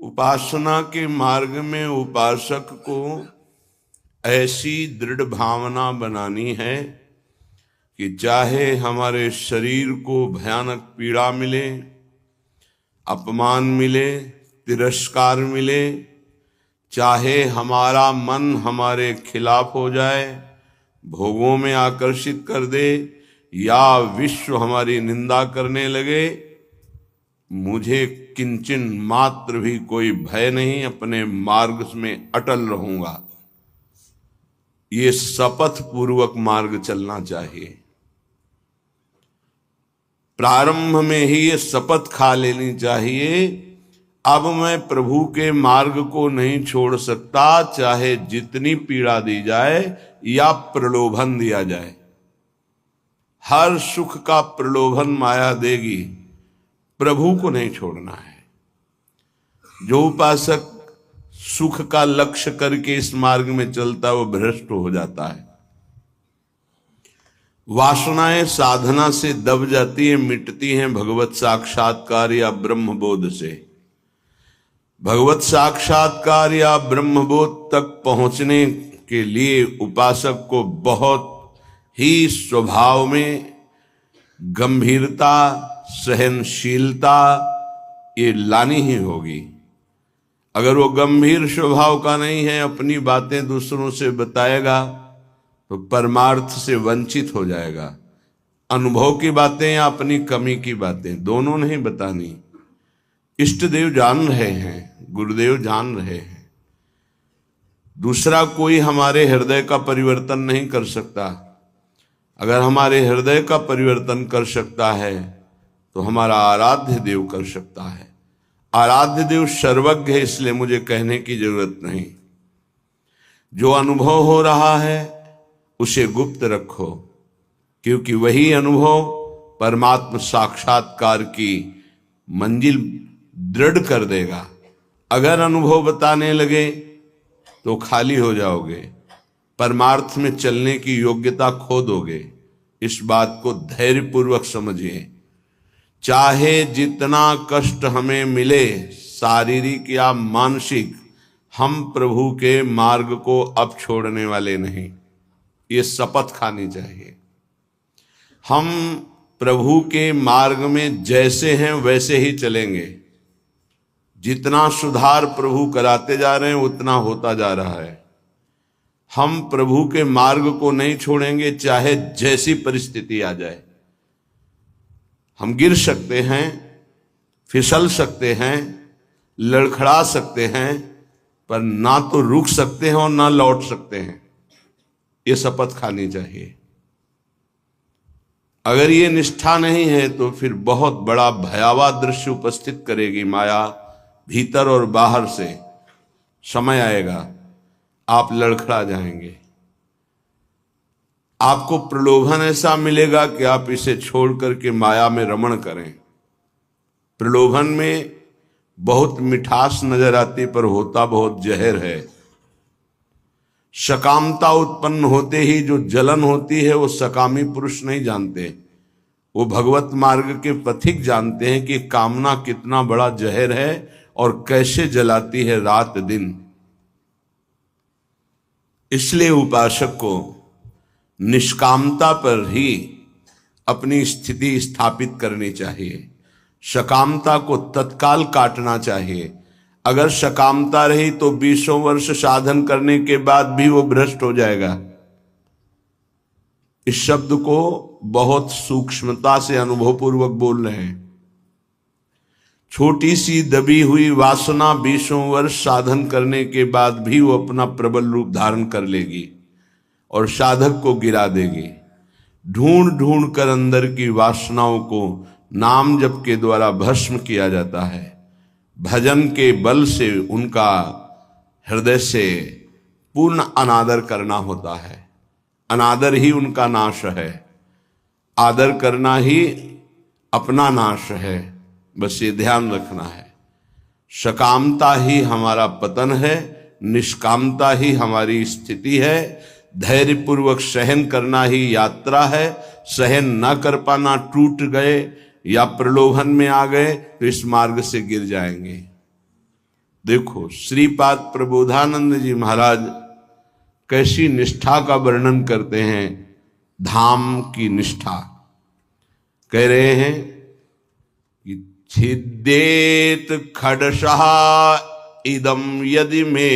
उपासना के मार्ग में उपासक को ऐसी दृढ़ भावना बनानी है कि चाहे हमारे शरीर को भयानक पीड़ा मिले, अपमान मिले, तिरस्कार मिले, चाहे हमारा मन हमारे खिलाफ हो जाए, भोगों में आकर्षित कर दे, या विश्व हमारी निंदा करने लगे, मुझे किंचन मात्र भी कोई भय नहीं, अपने मार्ग में अटल रहूंगा। ये शपथ पूर्वक मार्ग चलना चाहिए। प्रारंभ में ही ये शपथ खा लेनी चाहिए, अब मैं प्रभु के मार्ग को नहीं छोड़ सकता, चाहे जितनी पीड़ा दी जाए या प्रलोभन दिया जाए। हर सुख का प्रलोभन माया देगी, प्रभु को नहीं छोड़ना है। जो उपासक सुख का लक्ष्य करके इस मार्ग में चलता है वो भ्रष्ट हो जाता है। वासनाएं साधना से दब जाती है, मिटती हैं भगवत साक्षात्कार या ब्रह्मबोध से। भगवत साक्षात्कार या ब्रह्मबोध तक पहुंचने के लिए उपासक को बहुत ही स्वभाव में गंभीरता, सहनशीलता ये लानी ही होगी। अगर वो गंभीर स्वभाव का नहीं है, अपनी बातें दूसरों से बताएगा तो परमार्थ से वंचित हो जाएगा। अनुभव की बातें या अपनी कमी की बातें दोनों नहीं बतानी। इष्ट देव जान रहे हैं, गुरुदेव जान रहे हैं, दूसरा कोई हमारे हृदय का परिवर्तन नहीं कर सकता। अगर हमारे हृदय का परिवर्तन कर सकता है तो हमारा आराध्य देव कर सकता है। आराध्य देव सर्वज्ञ है, इसलिए मुझे कहने की जरूरत नहीं। जो अनुभव हो रहा है उसे गुप्त रखो, क्योंकि वही अनुभव परमात्मा साक्षात्कार की मंजिल दृढ़ कर देगा। अगर अनुभव बताने लगे तो खाली हो जाओगे, परमार्थ में चलने की योग्यता खो दोगे। इस बात को धैर्यपूर्वक समझिए। चाहे जितना कष्ट हमें मिले, शारीरिक या मानसिक, हम प्रभु के मार्ग को अब छोड़ने वाले नहीं। ये शपथ खानी चाहिए। हम प्रभु के मार्ग में जैसे हैं वैसे ही चलेंगे। जितना सुधार प्रभु कराते जा रहे हैं उतना होता जा रहा है। हम प्रभु के मार्ग को नहीं छोड़ेंगे, चाहे जैसी परिस्थिति आ जाए। हम गिर सकते हैं, फिसल सकते हैं, लड़खड़ा सकते हैं, पर ना तो रुक सकते हैं और ना लौट सकते हैं। ये शपथ खानी चाहिए। अगर ये निष्ठा नहीं है तो फिर बहुत बड़ा भयावह दृश्य उपस्थित करेगी माया, भीतर और बाहर से। समय आएगा आप लड़खड़ा जाएंगे। आपको प्रलोभन ऐसा मिलेगा कि आप इसे छोड़ करके माया में रमण करें। प्रलोभन में बहुत मिठास नजर आती, पर होता बहुत जहर है। सकामता उत्पन्न होते ही जो जलन होती है वो सकामी पुरुष नहीं जानते, वो भगवत मार्ग के पथिक जानते हैं कि कामना कितना बड़ा जहर है और कैसे जलाती है रात दिन। इसलिए उपासक को निष्कामता पर ही अपनी स्थिति स्थापित करनी चाहिए। सकामता को तत्काल काटना चाहिए। अगर सकामता रही तो 20 वर्ष साधन करने के बाद भी वो भ्रष्ट हो जाएगा। इस शब्द को बहुत सूक्ष्मता से अनुभवपूर्वक बोल रहे हैं। छोटी सी दबी हुई वासना 20 वर्ष साधन करने के बाद भी वो अपना प्रबल रूप धारण कर लेगी और साधक को गिरा देगी। ढूंढ ढूंढ कर अंदर की वासनाओं को नाम जप के द्वारा भस्म किया जाता है। भजन के बल से उनका हृदय से पूर्ण अनादर करना होता है। अनादर ही उनका नाश है, आदर करना ही अपना नाश है। बस ये ध्यान रखना है। सकामता ही हमारा पतन है, निष्कामता ही हमारी स्थिति है। धैर्यपूर्वक सहन करना ही यात्रा है। सहन न कर पाना, टूट गए या प्रलोभन में आ गए तो इस मार्ग से गिर जाएंगे। देखो श्रीपाद प्रबोधानंद जी महाराज कैसी निष्ठा का वर्णन करते हैं, धाम की निष्ठा। कह रहे हैं कि छिद्देत खडशः इदम यदि मे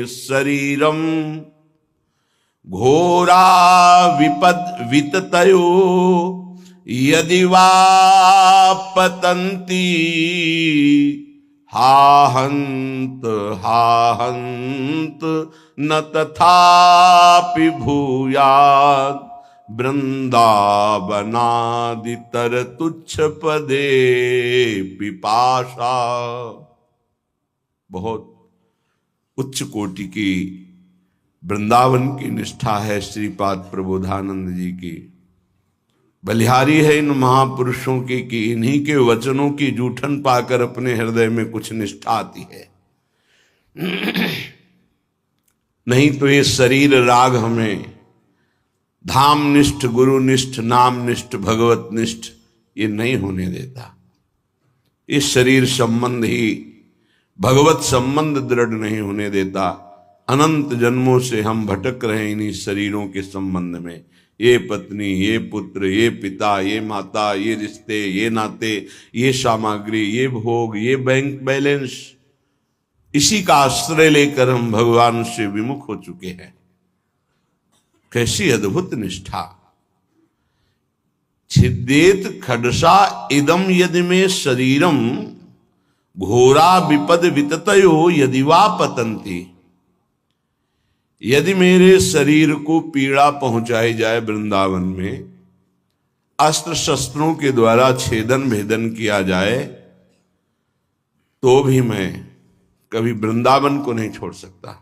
शरीरम घोरा विपद विततयो यदि वा पतन्ति हाहंत हाहंत न तथापि भूयात् वृंदावनादितर तुच्छ पदे पिपाशा। बहुत उच्च कोटि की वृंदावन की निष्ठा है श्रीपाद प्रबोधानंद जी की। बलिहारी है इन महापुरुषों की कि इन्हीं के वचनों की जूठन पाकर अपने हृदय में कुछ निष्ठा आती है। नहीं तो ये शरीर राग हमें धाम निष्ठ, गुरु निष्ठ, नाम निष्ठ, भगवत निष्ठ ये नहीं होने देता। इस शरीर संबंध ही भगवत संबंध दृढ़ नहीं होने देता। अनंत जन्मों से हम भटक रहे इन्हीं शरीरों के संबंध में। ये पत्नी, ये पुत्र, ये पिता, ये माता, ये रिश्ते, ये नाते, ये सामग्री, ये भोग, ये बैंक बैलेंस, इसी का आश्रय लेकर हम भगवान से विमुख हो चुके हैं। कैसी अद्भुत निष्ठा। छिद्देत खडसा इदम यदि में शरीरम घोरा विपद विततयो यदि वा पतंती। यदि मेरे शरीर को पीड़ा पहुंचाई जाए वृंदावन में, अस्त्र शस्त्रों के द्वारा छेदन भेदन किया जाए, तो भी मैं कभी वृंदावन को नहीं छोड़ सकता।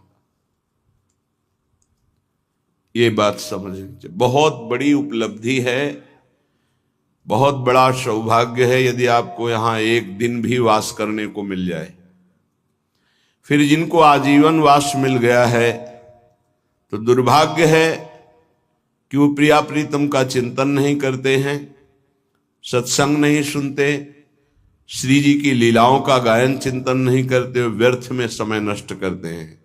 ये बात समझनी चाहिए। बहुत बड़ी उपलब्धि है, बहुत बड़ा सौभाग्य है यदि आपको यहां एक दिन भी वास करने को मिल जाए। फिर जिनको आजीवन वास मिल गया है तो दुर्भाग्य है कि वो प्रिया प्रीतम का चिंतन नहीं करते हैं, सत्संग नहीं सुनते, श्री जी की लीलाओं का गायन चिंतन नहीं करते, व्यर्थ में समय नष्ट करते हैं।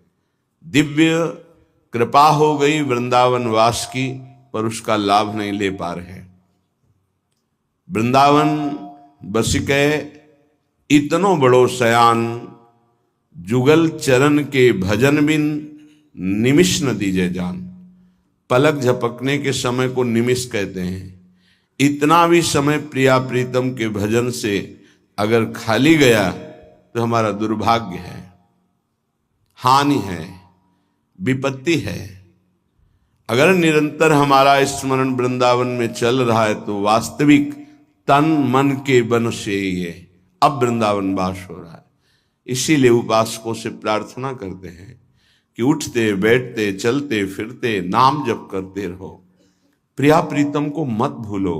दिव्य कृपा हो गई वृंदावन वास की, पर उसका लाभ नहीं ले पा रहे। वृंदावन बसिके इतनो बड़ो सयान, जुगल चरण के भजन बिन निमिष न दीजे जान। पलक झपकने के समय को निमिष कहते हैं। इतना भी समय प्रिया प्रीतम के भजन से अगर खाली गया तो हमारा दुर्भाग्य है, हानि है, विपत्ति है। अगर निरंतर हमारा स्मरण वृंदावन में चल रहा है तो वास्तविक तन मन के बन से ये अब वृंदावन वास हो रहा है। इसीलिए उपासकों से प्रार्थना करते हैं कि उठते बैठते चलते फिरते नाम जप करते रहो, प्रिया प्रीतम को मत भूलो।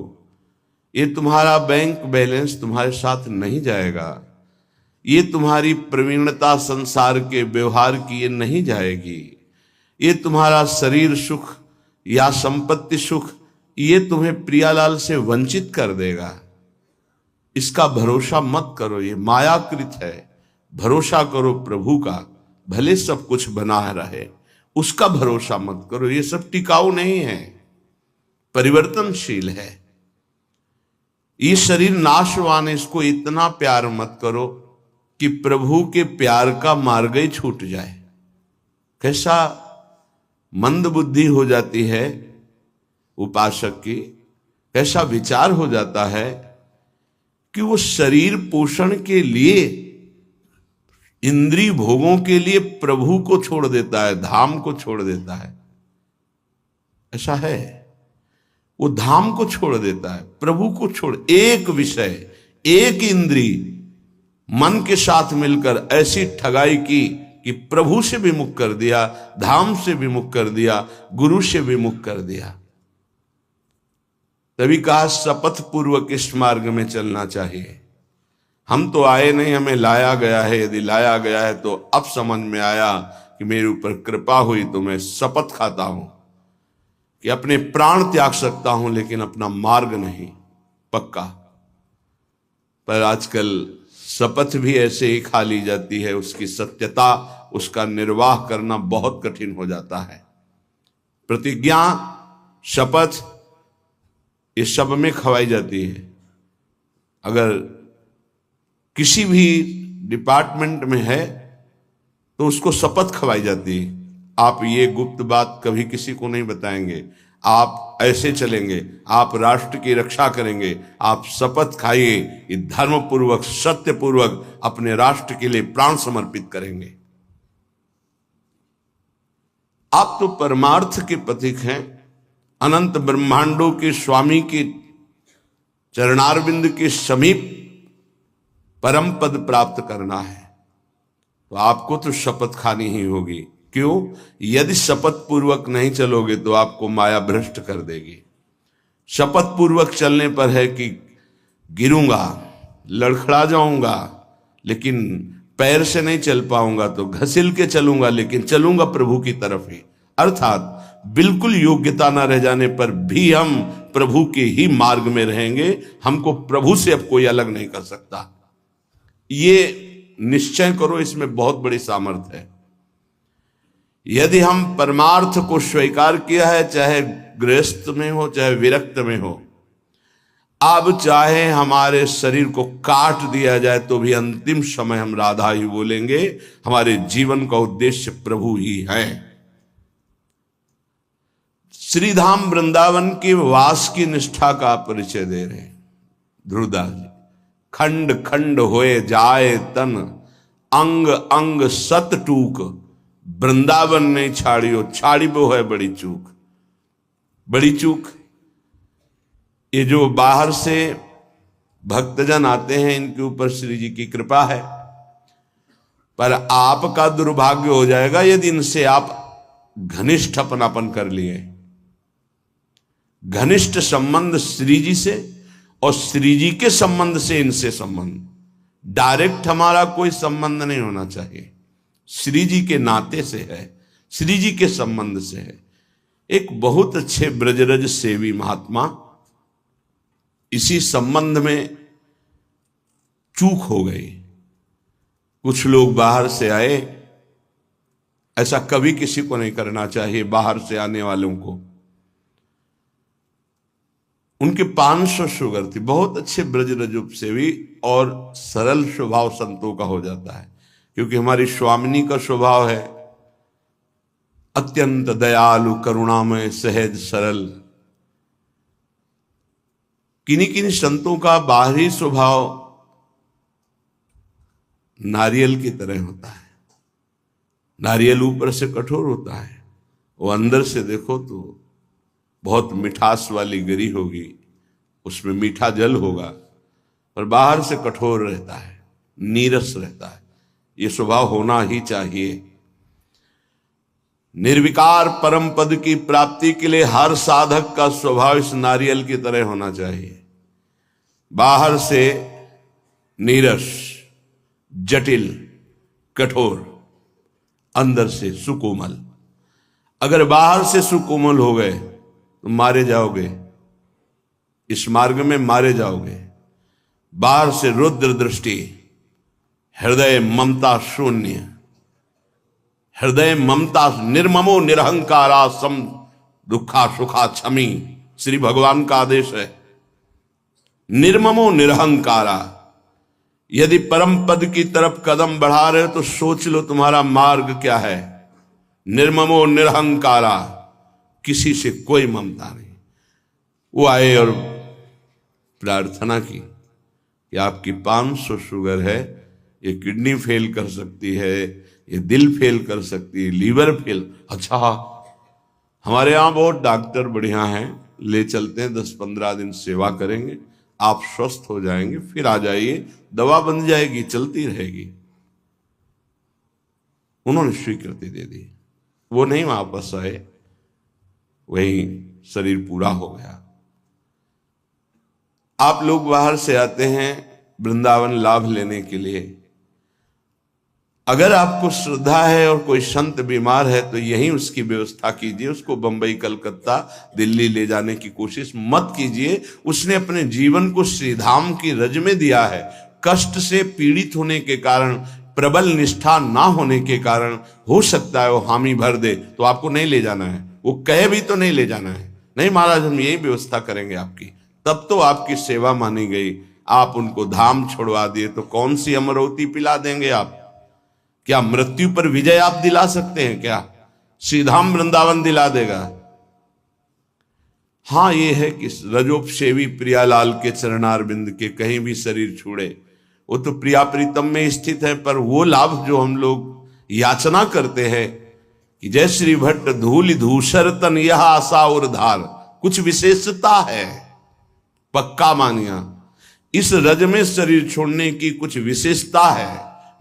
ये तुम्हारा बैंक बैलेंस तुम्हारे साथ नहीं जाएगा, ये तुम्हारी प्रवीणता संसार के व्यवहार की ये नहीं जाएगी, ये तुम्हारा शरीर सुख या संपत्ति सुख ये तुम्हें प्रियालाल से वंचित कर देगा। इसका भरोसा मत करो, ये मायाकृत है। भरोसा करो प्रभु का, भले सब कुछ बना रहे, उसका भरोसा मत करो। ये सब टिकाऊ नहीं है, परिवर्तनशील है। ये शरीर नाशवान है, इसको इतना प्यार मत करो कि प्रभु के प्यार का मार्ग ही छूट जाए। कैसा मंद बुद्धि हो जाती है उपासक की, कैसा विचार हो जाता है कि वो शरीर पोषण के लिए, इंद्रिय भोगों के लिए प्रभु को छोड़ देता है, धाम को छोड़ देता है। ऐसा है, वो धाम को छोड़ देता है, प्रभु को छोड़। एक विषय, एक इंद्रिय मन के साथ मिलकर ऐसी ठगाई की कि प्रभु से विमुख कर दिया, धाम से विमुख कर दिया, गुरु से विमुख कर दिया। तभी कहा शपथ पूर्वक इस मार्ग में चलना चाहिए। हम तो आए नहीं, हमें लाया गया है। यदि लाया गया है तो अब समझ में आया कि मेरे ऊपर कृपा हुई तो मैं शपथ खाता हूं कि अपने प्राण त्याग सकता हूं, लेकिन अपना मार्ग नहीं, पक्का। पर आजकल शपथ भी ऐसे ही खा ली जाती है, उसकी सत्यता, उसका निर्वाह करना बहुत कठिन हो जाता है। प्रतिज्ञा, शपथ, ये सब में खवाई जाती है। अगर किसी भी डिपार्टमेंट में है तो उसको शपथ खवाई जाती है। आप ये गुप्त बात कभी किसी को नहीं बताएंगे, आप ऐसे चलेंगे, आप राष्ट्र की रक्षा करेंगे, आप शपथ खाइए कि धर्म पूर्वक, सत्य पूर्वक अपने राष्ट्र के लिए प्राण समर्पित करेंगे। आप तो परमार्थ के प्रतीक हैं, अनंत ब्रह्मांडों के स्वामी के चरणारविंद के समीप परम पद प्राप्त करना है, तो आपको तो शपथ खानी ही होगी। क्यों? यदि शपथ पूर्वक नहीं चलोगे तो आपको माया भ्रष्ट कर देगी। शपथ पूर्वक चलने पर है कि गिरूंगा, लड़खड़ा जाऊंगा, लेकिन पैर से नहीं चल पाऊंगा, तो घसील के चलूंगा, लेकिन चलूंगा प्रभु की तरफ ही। अर्थात बिल्कुल योग्यता न रह जाने पर भी हम प्रभु के ही मार्ग में रहेंगे। हमको प्रभु से अब कोई अलग नहीं कर सकता। ये निश्चय करो, इसमें बहुत बड़ी सामर्थ्य है। यदि हम परमार्थ को स्वीकार किया है, चाहे गृहस्थ में हो चाहे विरक्त में हो, अब चाहे हमारे शरीर को काट दिया जाए तो भी अंतिम समय हम राधा ही बोलेंगे। हमारे जीवन का उद्देश्य प्रभु ही है। श्रीधाम वृंदावन की वास की निष्ठा का परिचय दे रहे हैं ध्रुवदास जी। खंड खंड होए जाए तन, अंग अंग सत टूक, वृंदावन नहीं छाड़ियो, छाड़ी वो है बड़ी चूक। बड़ी चूक। ये जो बाहर से भक्तजन आते हैं, इनके ऊपर श्री जी की कृपा है, पर आपका दुर्भाग्य हो जाएगा यदि इनसे आप घनिष्ठ अपनापन कर लिए। घनिष्ठ संबंध श्री जी से और श्री जी के संबंध से इनसे संबंध, डायरेक्ट हमारा कोई संबंध नहीं होना चाहिए। श्री जी के नाते से है, श्री जी के संबंध से है। एक बहुत अच्छे ब्रजरज सेवी महात्मा इसी संबंध में चूक हो गई। कुछ लोग बाहर से आए, ऐसा कभी किसी को नहीं करना चाहिए। बाहर से आने वालों को, उनके 500 शुगर थी, बहुत अच्छे ब्रजरज सेवी और सरल स्वभाव संतों का हो जाता है, क्योंकि हमारी स्वामिनी का स्वभाव है अत्यंत दयालु, करुणामय, सहज, सरल। किन्हीं किन्हीं संतों का बाहरी स्वभाव नारियल की तरह होता है। नारियल ऊपर से कठोर होता है, वो अंदर से देखो तो बहुत मिठास वाली गिरी होगी, उसमें मीठा जल होगा, पर बाहर से कठोर रहता है, नीरस रहता है। ये स्वभाव होना ही चाहिए। निर्विकार परम पद की प्राप्ति के लिए हर साधक का स्वभाव इस नारियल की तरह होना चाहिए। बाहर से नीरस, जटिल, कठोर, अंदर से सुकोमल। अगर बाहर से सुकोमल हो गए तो मारे जाओगे, इस मार्ग में मारे जाओगे। बाहर से रुद्र दृष्टि, हृदय ममता शून्य, हृदय ममता, निर्ममो निरहंकारा सम दुखा सुखा क्षमी, श्री भगवान का आदेश है। निर्ममो निरहंकारा। यदि परम पद की तरफ कदम बढ़ा रहे हो तो सोच लो तुम्हारा मार्ग क्या है। निर्ममो निरहंकारा, किसी से कोई ममता नहीं। वो आए और प्रार्थना की कि आपकी 500 शुगर है, ये किडनी फेल कर सकती है, ये दिल फेल कर सकती है, लीवर फेल। अच्छा, हमारे यहाँ बहुत डॉक्टर बढ़िया हैं, ले चलते हैं, 10-15 दिन सेवा करेंगे, आप स्वस्थ हो जाएंगे, फिर आ जाइए, दवा बन जाएगी, चलती रहेगी। उन्होंने स्वीकृति दे दी। वो नहीं वापस आए, वही शरीर पूरा हो गया। आप लोग बाहर से आते हैं वृंदावन लाभ लेने के लिए। अगर आपको श्रद्धा है और कोई संत बीमार है तो यहीं उसकी व्यवस्था कीजिए। उसको बंबई, कलकत्ता, दिल्ली ले जाने की कोशिश मत कीजिए। उसने अपने जीवन को श्रीधाम की रज में दिया है, कष्ट से पीड़ित होने के कारण, प्रबल निष्ठा ना होने के कारण हो सकता है वो हामी भर दे, तो आपको नहीं ले जाना है। वो कहे भी तो नहीं ले जाना है, नहीं महाराज हम यही व्यवस्था करेंगे आपकी, तब तो आपकी सेवा मानी गई। आप उनको धाम छोड़वा दिए तो कौन सी अमरौती पिला देंगे आप? क्या मृत्यु पर विजय आप दिला सकते हैं क्या? श्रीधाम वृंदावन दिला देगा। हाँ, ये है कि रजोपसेवी प्रियालाल के चरणारविंद के कहीं भी शरीर छूड़े, वो तो प्रिया प्रीतम में स्थित है, पर वो लाभ जो हम लोग याचना करते हैं कि जय श्री भट्ट धूल धूसर तन यह आशा और धार, कुछ विशेषता है, पक्का मानिया इस रज में शरीर छोड़ने की कुछ विशेषता है,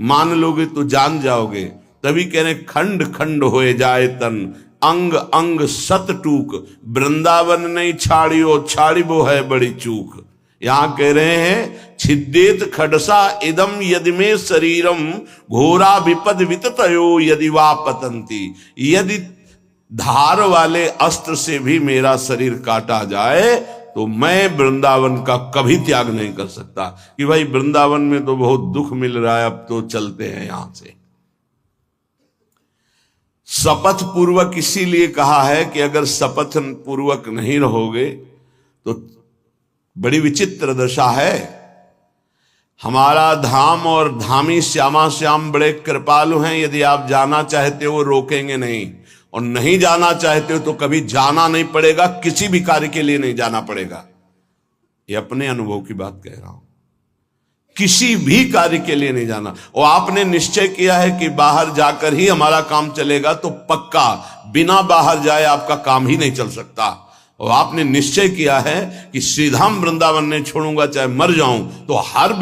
मान लोगे तो जान जाओगे। तभी कह रहे खंड खंड होए जाए तन, अंग अंग सत टूक, वृंदावन नहीं छाड़ियो छाड़िबो है बड़ी चूक। यहां कह रहे हैं छिद्देत खडसा इदम यदि में शरीरम, घोरा विपद विततयो यदि वा पतंती। यदि धार वाले अस्त्र से भी मेरा शरीर काटा जाए तो मैं वृंदावन का कभी त्याग नहीं कर सकता कि भाई वृंदावन में तो बहुत दुख मिल रहा है, अब तो चलते हैं यहां से। शपथ पूर्वक इसीलिए कहा है कि अगर शपथ पूर्वक नहीं रहोगे तो बड़ी विचित्र दशा है। हमारा धाम और धामी श्यामा श्याम बड़े कृपालु हैं, यदि आप जाना चाहते हो रोकेंगे नहीं, और नहीं जाना चाहते हो तो कभी जाना नहीं पड़ेगा, किसी भी कार्य के लिए नहीं जाना पड़ेगा। ये अपने अनुभव की बात कह रहा हूं, किसी भी कार्य के लिए नहीं जाना। और आपने निश्चय किया है कि बाहर जाकर ही हमारा काम चलेगा, तो पक्का बिना बाहर जाए आपका काम ही नहीं चल सकता। और आपने निश्चय किया है कि श्रीधाम वृंदावन नहीं छोड़ूंगा चाहे मर जाऊं, तो हर